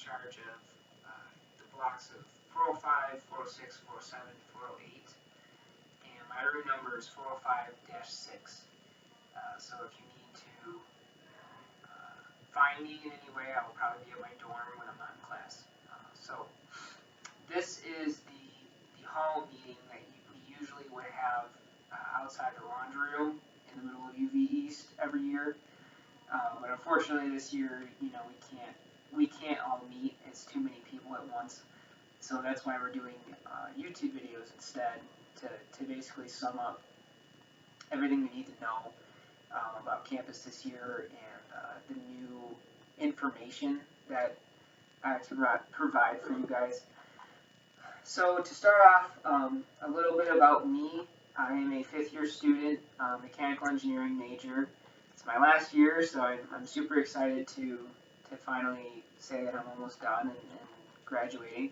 charge of the blocks of 405, 406, 407, 408, and my room number is 405-6. So if you need to find me in any way, I will probably be at my dorm when I'm not in class. So this is the hall meeting that we usually would have outside the laundry room in the middle of UVE East every year. But unfortunately this year, we can't all meet. It's too many people at once. So that's why we're doing YouTube videos instead to basically sum up everything we need to know about campus this year and the new information that I have to provide for you guys. So to start off, a little bit about me. I am a 5th year student, mechanical engineering major. It's my last year, so I'm super excited to finally say that I'm almost done and graduating.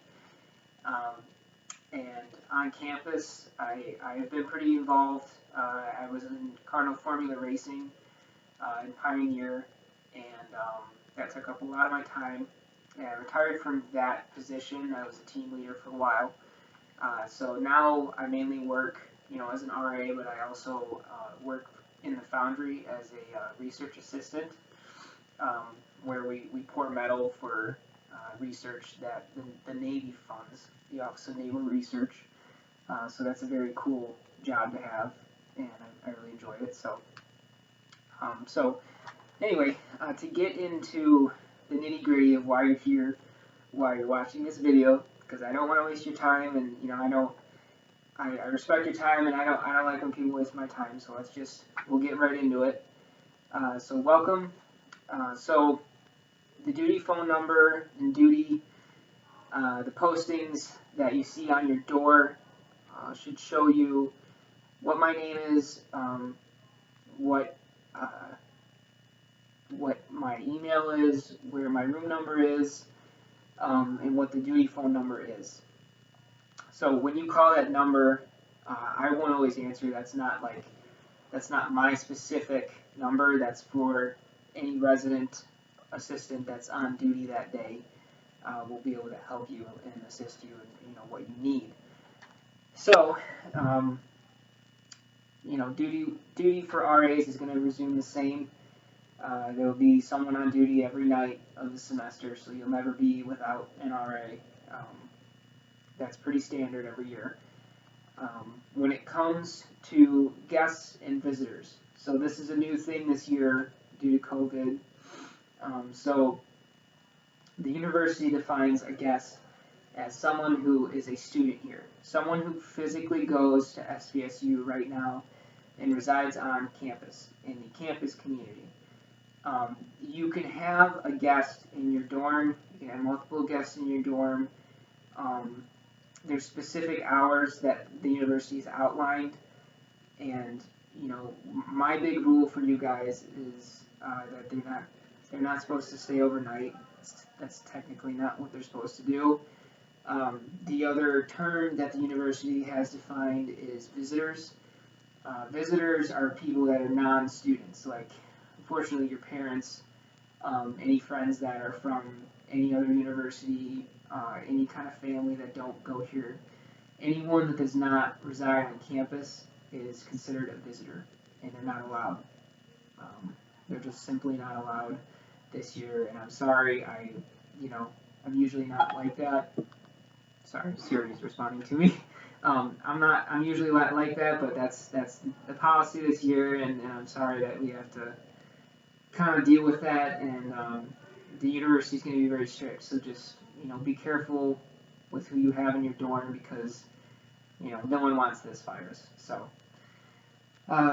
And on campus, I have been pretty involved. I was in Cardinal Formula Racing in Pioneer, and that took up a lot of my time. And I retired from that position. I was a team leader for a while. So now I mainly work, as an RA, but I also work in the foundry as a research assistant, where we pour metal for research that the Navy funds, the Office of Naval Research. So that's a very cool job to have, and I really enjoy it. So anyway, to get into the nitty-gritty of why you're here, why you're watching this video, because I don't want to waste your time, and I respect your time, and I don't like when people waste my time. So we'll get right into it. So welcome. So the duty phone number and duty, the postings that you see on your door should show you what my name is, what my email is, where my room number is, and what the duty phone number is. So when you call that number, I won't always answer. That's not my specific number. That's for any resident assistant that's on duty that day. Will be able to help you and assist you in what you need. So duty for RAs is going to resume the same. There will be someone on duty every night of the semester, so you'll never be without an RA. That's pretty standard every year. When it comes to guests and visitors, so this is a new thing this year due to COVID. So the university defines a guest as someone who is a student here, someone who physically goes to SVSU right now and resides on campus, in the campus community. You can have a guest in your dorm, you can have multiple guests in your dorm. There's specific hours that the university has outlined, and my big rule for you guys is that they're not supposed to stay overnight. That's technically not what they're supposed to do. The other term that the university has defined is visitors. Visitors are people that are non-students, like unfortunately your parents, any friends that are from any other university, any kind of family that don't go here. Anyone that does not reside on campus is considered a visitor, and they're not allowed. They're just simply not allowed this year, and I'm sorry. I'm usually not like that. Sorry, Siri's responding to me. I'm usually not like that, but that's the policy this year, and I'm sorry that we have to kind of deal with that, and the university is going to be very strict, so just be careful with who you have in your dorm, because no one wants this virus. So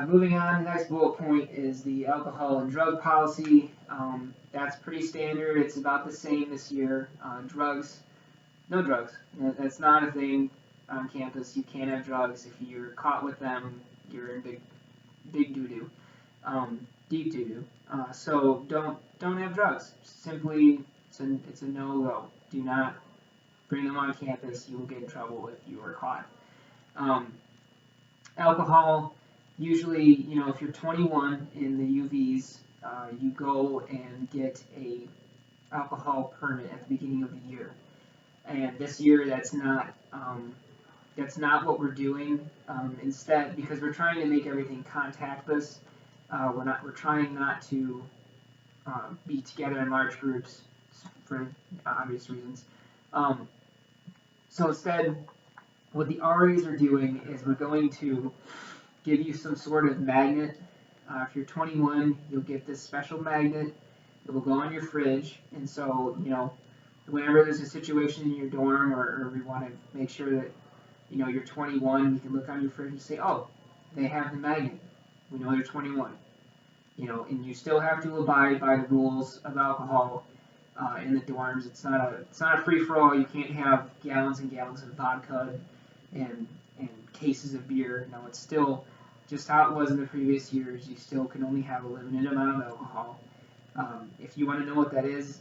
moving on, the next bullet point is the alcohol and drug policy. That's pretty standard. It's about the same this year. No drugs. That's not a thing on campus. You can't have drugs. If you're caught with them, you're in big doo-doo, deep doo-doo. So don't have drugs. Simply, it's a no-go. Do not bring them on campus. You will get in trouble if you are caught. Alcohol, usually, if you're 21 in the UVs, you go and get a alcohol permit at the beginning of the year. And this year, that's not what we're doing. Instead, because we're trying to make everything contactless, we're trying not to be together in large groups for obvious reasons. Um, so instead, what the RAs are doing is we're going to give you some sort of magnet. If you're 21, you'll get this special magnet. It will go on your fridge, and so whenever there's a situation in your dorm, or we want to make sure that you're 21, you can look on your fridge and say, oh, they have the magnet. We know they're 21. And you still have to abide by the rules of alcohol in the dorms. It's not a free for all. You can't have gallons and gallons of vodka and cases of beer. No, it's still just how it was in the previous years. You still can only have a limited amount of alcohol. If you want to know what that is,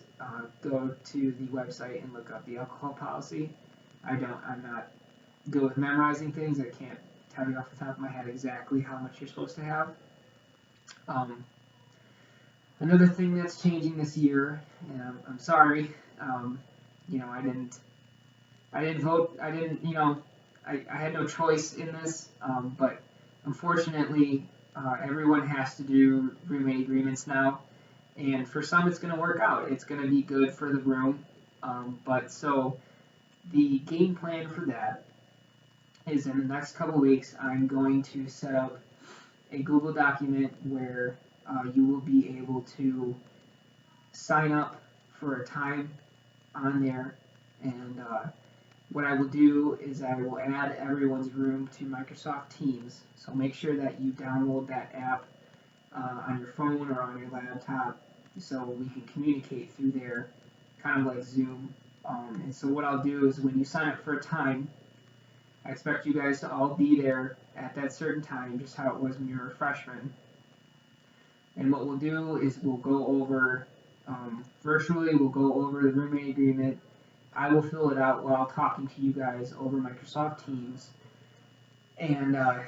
go to the website and look up the alcohol policy. I'm not good with memorizing things. I can't tell you off the top of my head exactly how much you're supposed to have. Another thing that's changing this year, and I'm sorry, I didn't vote, I had no choice in this, but unfortunately, everyone has to do roommate agreements now, and for some it's going to work out. It's going to be good for the room, but so the game plan for that is in the next couple weeks, I'm going to set up a Google document where you will be able to sign up for a time on there, and what I will do is I will add everyone's room to Microsoft Teams. So make sure that you download that app on your phone or on your laptop so we can communicate through there, kind of like Zoom. And so what I'll do is when you sign up for a time, I expect you guys to all be there at that certain time, just how it was when you were a freshman. And what we'll do is we'll go over virtually, we'll go over the roommate agreement. I will fill it out while talking to you guys over Microsoft Teams. And I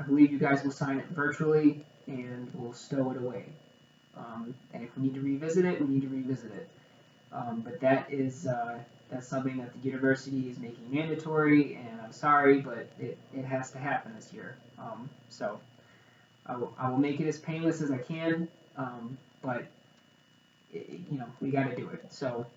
believe you guys will sign it virtually and we'll stow it away. And if we need to revisit it, we need to revisit it. But that's something that the university is making mandatory, and I'm sorry, but it has to happen this year. So I will make it as painless as I can, but we got to do it. So